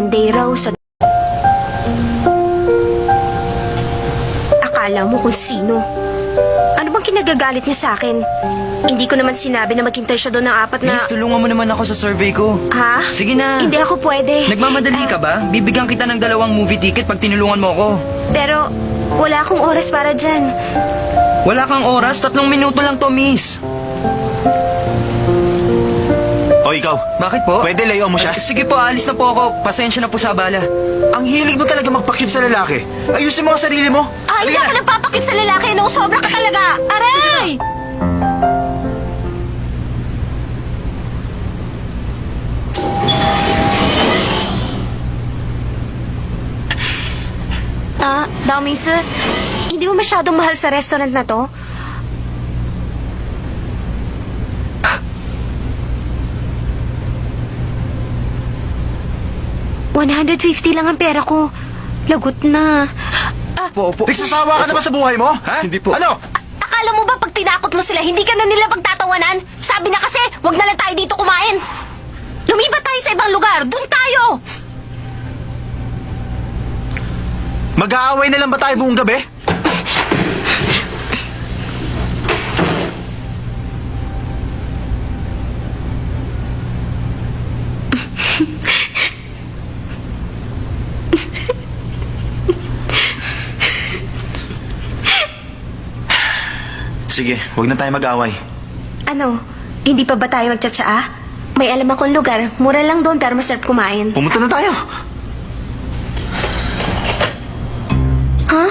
Monday raw sa... Akala mo kung sino. Ano bang kinagagalit niya sa akin? Hindi ko naman sinabi na maghintay siya doon ng 4 na... Miss, tulungan mo naman ako sa survey ko. Ha? Sige na. Hindi ako pwede. Nagmamadali ka ba? Bibigyan kita ng 2 movie ticket pag tinulungan mo ako. Pero wala akong oras para dyan. Wala kang oras? 3 minuto lang to, miss. O ikaw, Bakit po? pwede layo mo siya? Sige po, alis na po ako. Pasensya na po sa abala. Ang hilig mo talaga magpakyut sa lalaki. Ayusin mo ang sarili mo. Hindi Halika ka na. nagpapakit sa lalaki, no? Sobra ka talaga. Aray! Daomings, hindi mo masyadong mahal sa restaurant na to? $150 lang ang pera ko. Lagot na. Po. Nagsasawa ka na ba sa buhay mo? Ha? Hindi po. Ano? Akala mo ba pag tinakot mo sila, hindi ka na nila pagtatawanan? Sabi na kasi, wag na lang tayo dito kumain. Lumipat tayo sa ibang lugar. Doon tayo. Mag-aaway na lang ba tayo buong gabi? Sige, huwag na tayo mag-away. Ano, hindi pa ba tayo magtsatsaa? May alam akong lugar. Mura lang doon pero masarap kumain. Pumunta na tayo. Ha?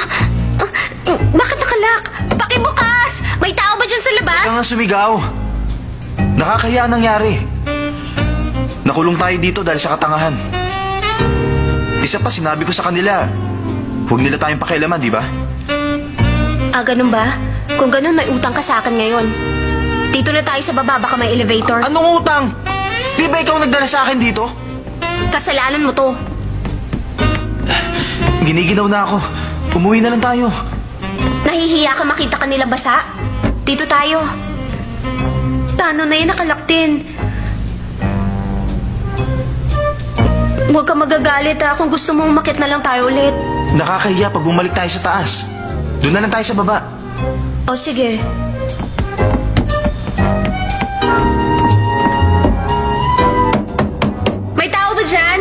Bakit nakalak? Pakibukas! May tao ba dyan sa labas? Kaya nga sumigaw. Nakakahiya ang nangyari. Nakulong tayo dito dahil sa katangahan. Isa pa, sinabi ko sa kanila, huwag nila tayong pakialaman, di ba? Ganun ba? Kung ganun, may utang ka sa akin ngayon. Dito na tayo sa baba, baka may elevator. Anong utang? Di ba ikaw nagdala sa akin dito? Kasalanan mo to. Giniginaw na ako. Umuwi na lang tayo. Nahihiya ka makita ka nila basa? Dito tayo. Paano na yan nakalaktin? Huwag ka magagalit kung gusto mong umakyat na lang tayo ulit. Nakakahiya pag bumalik tayo sa taas. Doon na lang tayo sa baba. O sige. May tao ba dyan?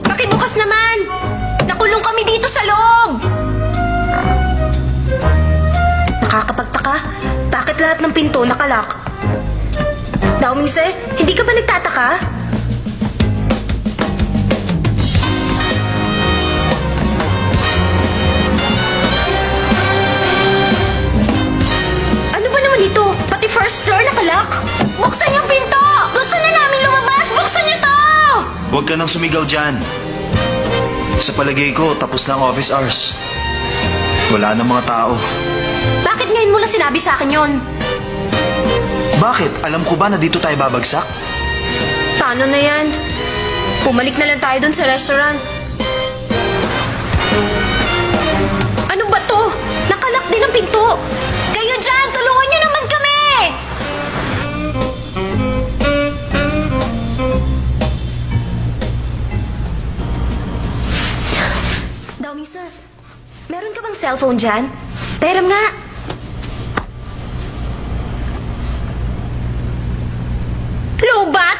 Pakibukas naman! Nakulong kami dito sa loob! Nakakapagtaka. Bakit lahat ng pinto nakalak? Daomings, hindi ka ba nagtataka? Ano ba naman ito? Pati first floor nakalak? Buksan yung pinto! Gusto na namin lumabas! Buksan niyo to! Huwag ka nang sumigaw dyan. Sa palagay ko, tapos na ang office hours. Wala na mga tao. Bakit ngayon mo lang sinabi sa akin yon? Bakit? Alam ko ba na dito tayo babagsak? Paano na yan? Pumalik na lang tayo dun sa restaurant. Ano ba to? Nakalak din ang pinto. Kayo dyan, tulungan niyo naman kami! Daomings, meron ka bang cellphone dyan? Peram nga. Lobat!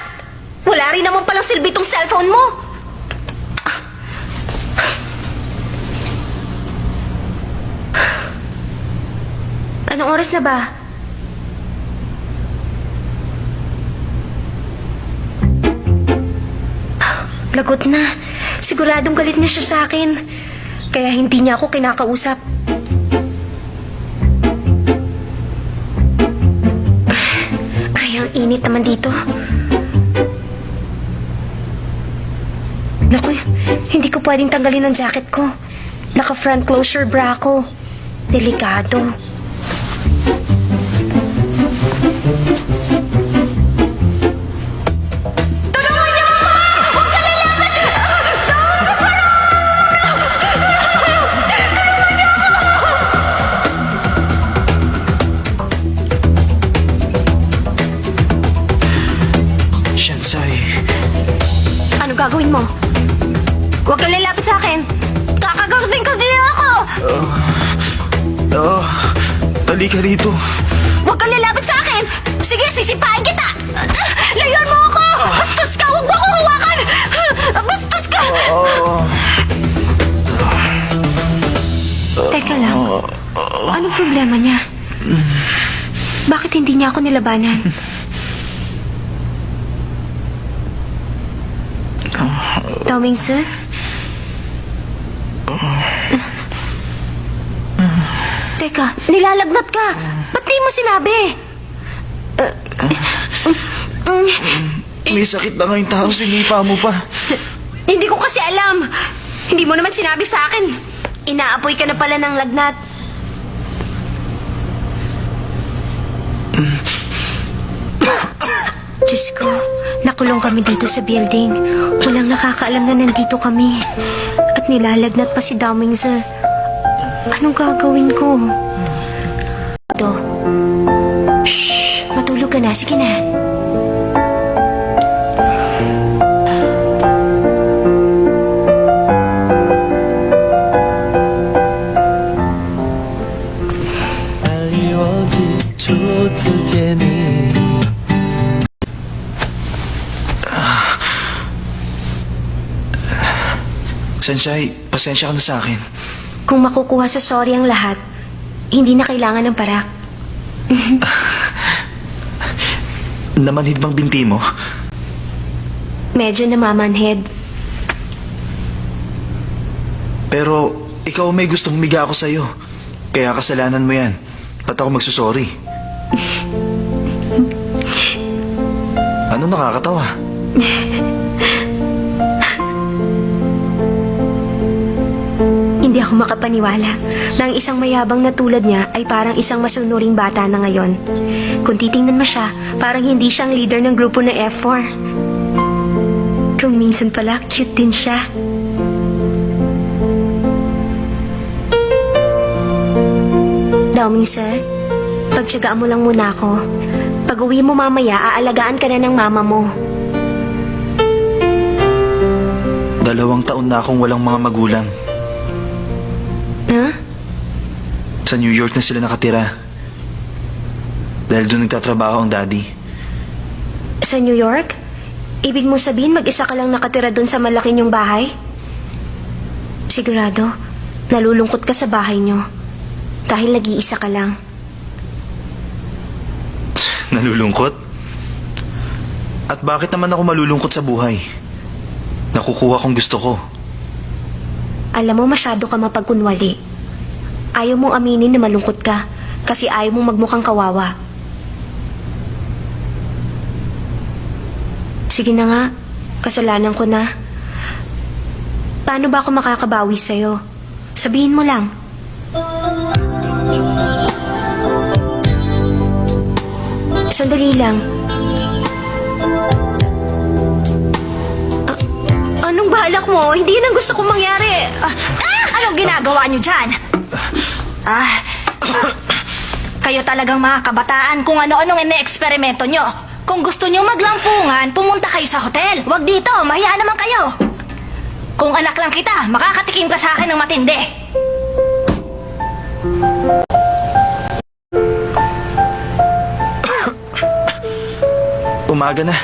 Wala rin naman palang silbi tong cellphone mo. Anong oras na ba? Lagot na. Siguradong galit na siya sa akin. Kaya hindi niya ako kinakausap. Ay, ang init naman dito. Naku, hindi ko pwedeng tanggalin ang jacket ko. Naka-front closure bra ko. Delikado. Tulungan niyo ako! Huwag ka lalaban! Doon sa parang! Shansai, Ano gagawin mo? Huwag kang lalapit sa akin. Kakagating ko din ako. Oh, halika rito. Huwag kang lalapit sa akin. Sige, sisipain kita. Layuan mo ako. Bastos ka. Huwag mo akong hawakan. Bastos ka. Teka lang. Anong problema niya? Bakit hindi niya ako nilabanan? Tomingse? Teka, nilalagnat ka. Ba't di mo sinabi? May sakit na ngayong tao, sinipa mo pa. Hindi ko kasi alam. Hindi mo naman sinabi sa akin. Inaapoy ka na pala ng lagnat. Diyos ko, nakulong kami dito sa building. Walang nakakaalam na nandito kami. At nilalagnat pa si Damingse. Anong gagawin ko? Ito. Shh! Matulog ka na. Sige na. Sensei, pasensya ka na sa akin. Kung makukuha sa sorry ang lahat, hindi na kailangan ng parak. Namanhid bang binti mo? Medyo namamanhead. Pero ikaw may gustong humiga ako sa'yo. Kaya kasalanan mo yan. Ba't ako magsusorry? Ano nakakatawa? Hindi ako makapaniwala na ang isang mayabang na tulad niya ay parang isang masunuring bata na ngayon. Kung titingnan mo siya, parang hindi siyang leader ng grupo ng F4. Kung minsan pala, cute din siya. Damingse, pagtsagaan mo lang muna ako. Pag uwi mo mamaya, aalagaan ka na ng mama mo. 2 taon na akong walang mga magulang. Huh? Sa New York na sila nakatira. Dahil doon nagtatrabaho ang daddy. Sa New York? Ibig mo sabihin mag-isa ka lang nakatira doon sa malaki niyong bahay? Sigurado, nalulungkot ka sa bahay niyo. Dahil nag-iisa ka lang. Nalulungkot? At bakit naman ako malulungkot sa buhay? Nakukuha kong gusto ko. Alam mo, masyado ka mapagkunwali. Ayaw mong aminin na malungkot ka kasi ayaw mong magmukhang kawawa. Sige na nga, kasalanan ko na. Paano ba ako makakabawi sa'yo? Sabihin mo lang. Sandali lang. Anong balak mo? Hindi yun ang gusto kong mangyari. Anong ginagawa niyo dyan? Kayo talagang mga kabataan kung ano-anong ine-eksperimento nyo. Kung gusto nyo maglampungan, pumunta kayo sa hotel. Huwag dito, mahiya naman kayo. Kung anak lang kita, makakatikim ka sa akin ng matindi. Umaga na.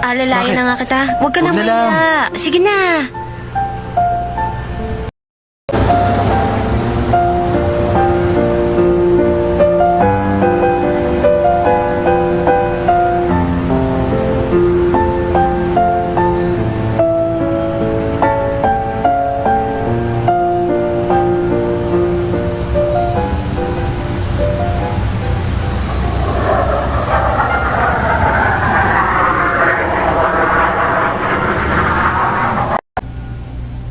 Alalayan Bakit? na nga kita. Huwag ka na Huwag na lang. mahiya. Sige na.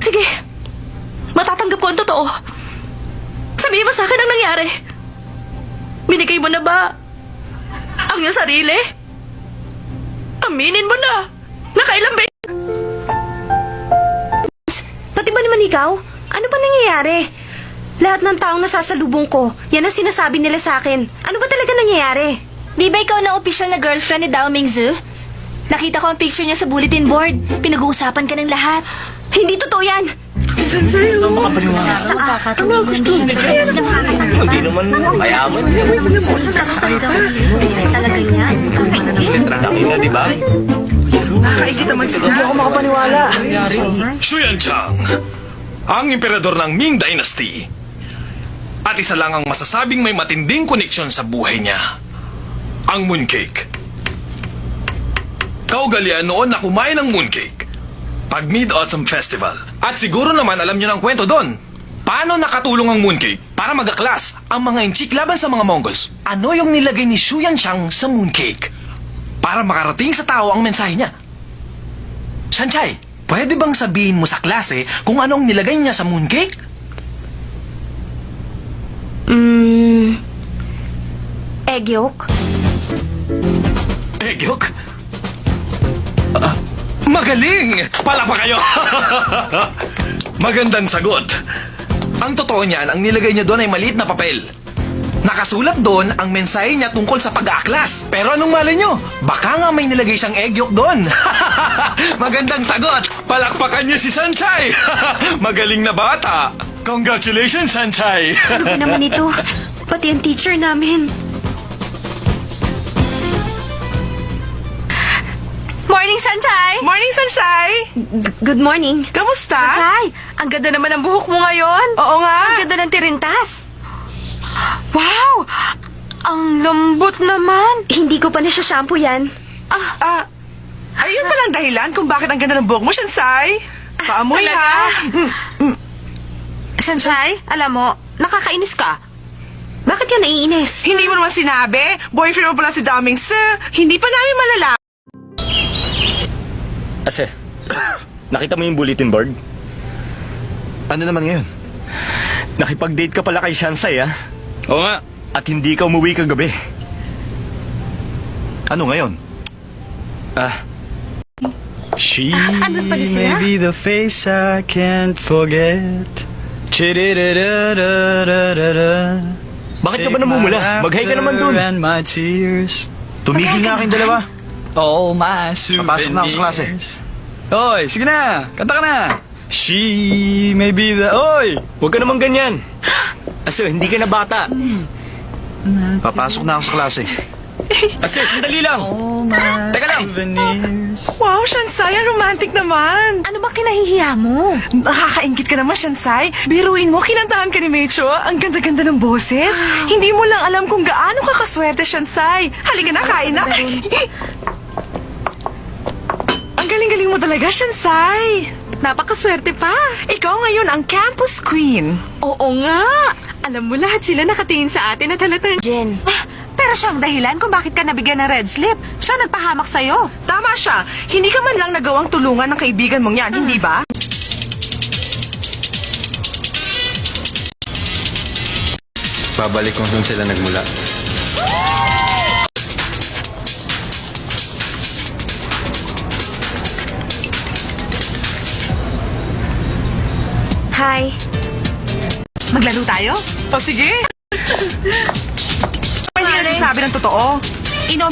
Sige. Matatanggap ko ang totoo. Sabihin mo sa akin ang nangyari. Binigay mo na ba ang iyong sarili? Aminin mo na. Nakailang beses. Pati ba naman ikaw? Ano ba nangyayari? Lahat ng taong nasasalubong ko, yan ang sinasabi nila sa akin. Ano ba talaga nangyayari? Di ba ikaw na official na girlfriend ni Dao Mingzu? Nakita ko ang picture niya sa bulletin board. Pinag-uusapan ka ng lahat. Hindi totoo yan! Hindi naman mayaman. Talaga yan. Laki na, di ba? Hindi ako makapaniwala. Xuyan Chang, ang emperador ng Ming Dynasty. At isa lang ang masasabing may matinding koneksyon sa buhay niya. Ang mooncake. Kaugalian noon na kumain ng mooncake pag Mid-Autumn Festival. At siguro naman alam niyo ng kwento doon. Paano nakatulong ang mooncake para mag-aklas ang mga inchik laban sa mga Mongols? Ano yung nilagay ni Xuyan Chang sa mooncake? Para makarating sa tao ang mensahe niya. Sanchay, pwede bang sabihin mo sa klase kung anong nilagay niya sa mooncake? Egg yolk? Egg yolk? Magaling! Palapa kayo! Magandang sagot. Ang totoo niyan, ang nilagay niya doon ay maliit na papel. Nakasulat doon ang mensahe niya tungkol sa pag-aaklas. Pero anong malay niyo? Baka nga may nilagay siyang egg yolk doon. Magandang sagot! Palakpakan niyo si Sanchay! Magaling na bata! Congratulations, Sanchay! Ano naman ito? Pati ang teacher namin. Morning, Sanchay! Morning, Sansay! Good morning. Kamusta? Sanchay, ang ganda naman ng buhok mo ngayon. Oo nga. Ang ganda ng tirintas. Wow! Ang lambot naman. Hindi ko pa na-shampoo yan. Ayun palang dahilan kung bakit ang ganda ng buhok mo, Sansay. Paamoy ha. Sanchay, alam mo, nakakainis ka. Bakit ka naiinis? Hindi mo naman sinabi. Boyfriend mo pala si Daming Sir. Hindi pa namin malala. Ase, nakita mo yung bulletin board? Ano naman ngayon? Nakipag-date ka pala kay Shansai, ah. Oo nga. At hindi ka umuwi kagabi. Ano ngayon? She Ano pala sila? may be the face I can't forget. Chidididididididida. Bakit ka ba namumula? Mag-hi ka naman dun. And my tears. Tumigil nga kayong dalawa. All my souvenirs. Papasok na ako sa klase. Oy, sige na. Kanta ka na. She may be the... Oy! Huwag ka naman ganyan. Ase, hindi ka na bata. Papasok na ako sa klase. Ase, sandali lang. All my Teka lang. souvenirs. Wow, Shansay, ang romantic naman. Ano ba kinahihiya mo? Nakakaingit ka naman, Shansay. Biruin mo, kinantahan ka ni Mecho. Ang ganda-ganda ng boses. Hindi mo lang alam kung gaano ka kaswerte, Shansay. Halika na, kain na. Ang galing-galing mo talaga, Shansay. Napakaswerte pa. Ikaw ngayon ang campus queen. Oo nga. Alam mo, lahat sila nakatingin sa atin at halatang... Jen, Pero siya ang dahilan kung bakit ka nabigyan ng red slip. Siya nagpahamak sa'yo. Tama siya. Hindi ka man lang nagawang tulungan ng kaibigan mong yan, hindi ba? Babalik kung saan sila nagmula. hi. Maglaro tayo? O sige. Hindi ka nagsasabi ng totoo. Inom.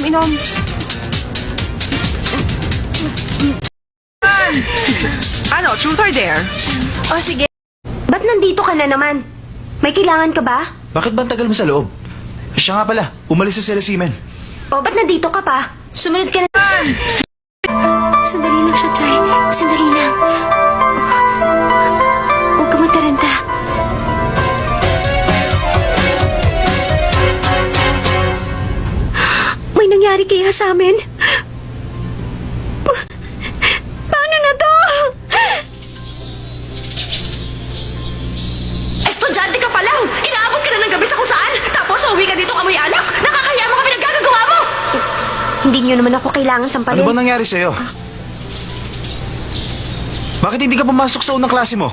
Ano, truth or dare? O sige. Ba't nandito ka na naman? May kailangan ka ba? Bakit ba ang tagal mo sa loob? Siya nga pala, umalis na sila Simen. O ba't nandito ka pa? Sumunod ka na... Sandali lang siya, Chay. Sandali lang. Huwag ka mataranta. May nangyari kaya sa amin? Paano na to? Estudyante ka pa lang! Inaabot ka na ng gabi sa kung saan! Tapos uwi ka dito amoy alak! Nakakaya mga pinaggagawa mo! Hindi niyo naman ako kailangan sampalin. Ano ba nangyari sa'yo? Bakit hindi ka pumasok sa unang klase mo?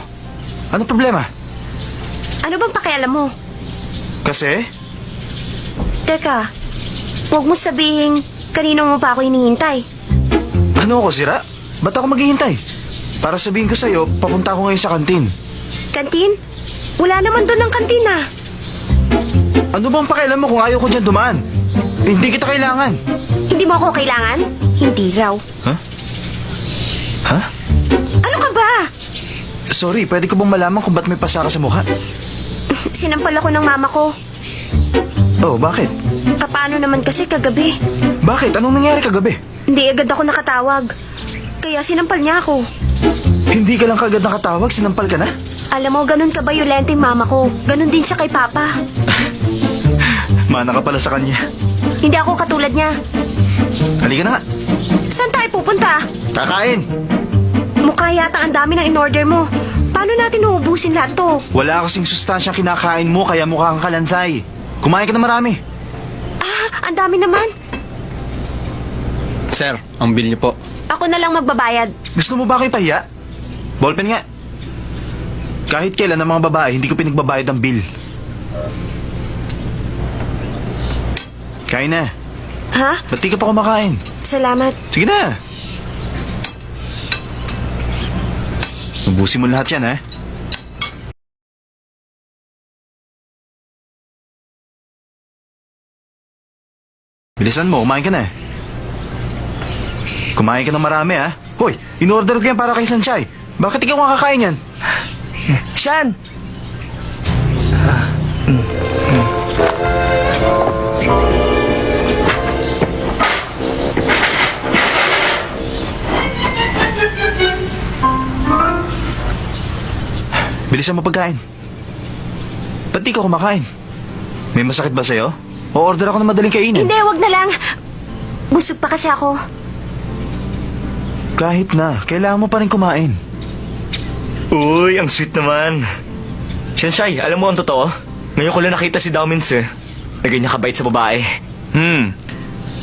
Ano problema? Ano bang pakialam mo? Kasi? Teka, huwag mo sabihin kanino mo pa ako hinihintay. Ano ako, sira? Ba't ako maghihintay? Para sabihin ko sa'yo, papunta ako ngayon sa kantin. Kantin? Wala naman doon ng kantina. Ano bang pakialam mo kung ayaw ko dyan dumaan? Hindi kita kailangan. Hindi mo ako kailangan? Hindi raw. Ha? Ano ka ba? Sorry, pwede ko bang malaman kung ba't may pasa ka sa mukha? Sinampal ako ng mama ko. Oh, bakit? Paano naman kasi kagabi? Bakit? Anong nangyari kagabi? Hindi agad ako nakatawag. Kaya sinampal niya ako. Hindi ka lang kagad nakatawag, sinampal ka na? Alam mo, ganun ka-violente yung mama ko. Ganun din siya kay papa. Mana ka pala sa kanya. Hindi ako katulad niya. Halika na nga. Saan tayo pupunta? Kakain. Mukha yata ang dami ng in-order mo. Paano natin uubusin lahat to? Wala kasing sustansyang kinakain mo, kaya mukha kang kalansay. Kumain ka na marami. Ang dami naman. Sir, ang bill niyo po. Ako na lang magbabayad. Gusto mo ba kayo pahiya? Ballpen nga. Kahit kailan ng mga babae, hindi ko pinagbabayad ang bill. Kain na. Ha? Ba't di ka pa kumakain? Salamat. Sige na. Ubusin mo lahat yan, ha? Bilisan mo, kumain ka na. Kumain ka ng marami, ha? Hoy, in-order ko yan para kay Sanchay. Bakit ikaw ang kakain yan? Shan! Bilisan mo pagkain. Ba't di ka kumakain? May masakit ba sa'yo? O order ako ng madaling kainin? Hindi, wag na lang. Busog pa kasi ako. Kahit na, kailangan mo pa rin kumain. Uy, ang sweet naman. Shanshay, alam mo ang totoo? Ngayon ko lang nakita si Daumins eh. Na ganyan kabait sa babae.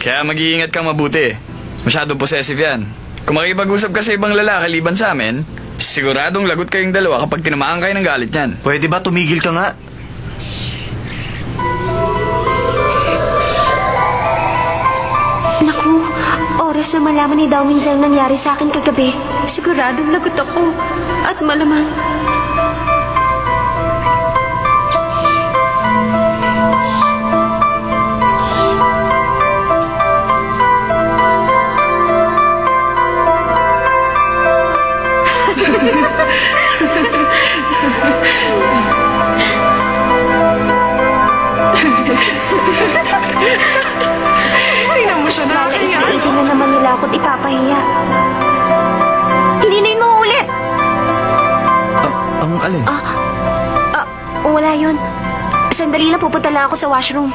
Kaya mag-iingat kang mabuti. Masyadong possessive yan. Kung makipag-usap ka sa ibang lalaki liban sa amin, siguradong lagot kayong dalawa kapag tinamaan kayo ng galit niyan. Pwede ba tumigil ka nga? Naku, oras na malaman ni Dao Mingzi ang nangyari sa akin kagabi. Siguradong lagot ako. At malamang... Tingnan mo siya, nakakaya. Iitin na naman nila ako't ipapahiya. Hininayin mo ulit! Ang alin? Wala yun. Sandali lang, pupunta lang ako sa washroom.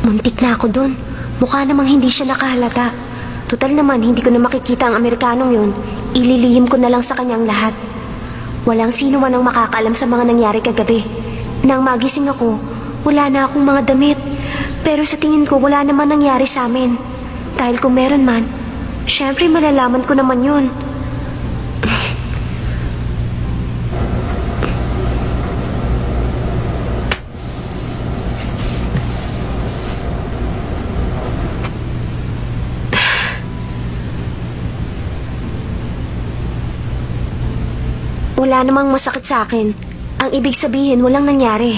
Muntik na ako dun. Mukha namang hindi siya nakahalata. Total naman, hindi ko na makikita ang Amerikanong yun. Ililihim ko na lang sa kanyang lahat. Walang sino man ang makakaalam sa mga nangyari kagabi. Nang magising ako, wala na akong mga damit. Pero sa tingin ko, wala naman nangyari sa amin. Dahil kung meron man, syempre malalaman ko naman yun. Wala namang masakit sa akin. Ang ibig sabihin, walang nangyari.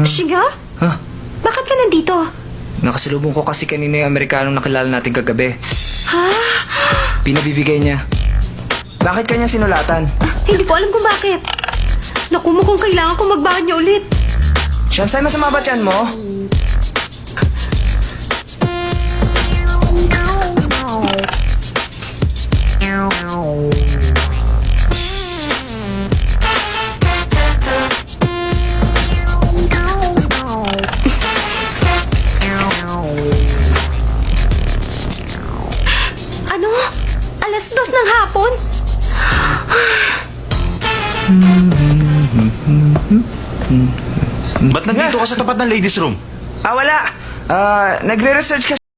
Shiga? Huh? Bakit ka nandito? Nakasalubong ko kasi kanina yung Amerikanong nakilala natin kagabi. Pinabibigay niya. Bakit kanya sinulatan? Hindi ko alam kung bakit. Naku, mukhang kailangan ko magbayad niya ulit. Shansay, masama ba tiyan mo? Ano? 2:00 ng hapon? Ba't nandito ka sa tapat ng ladies room? Wala. Nagre-research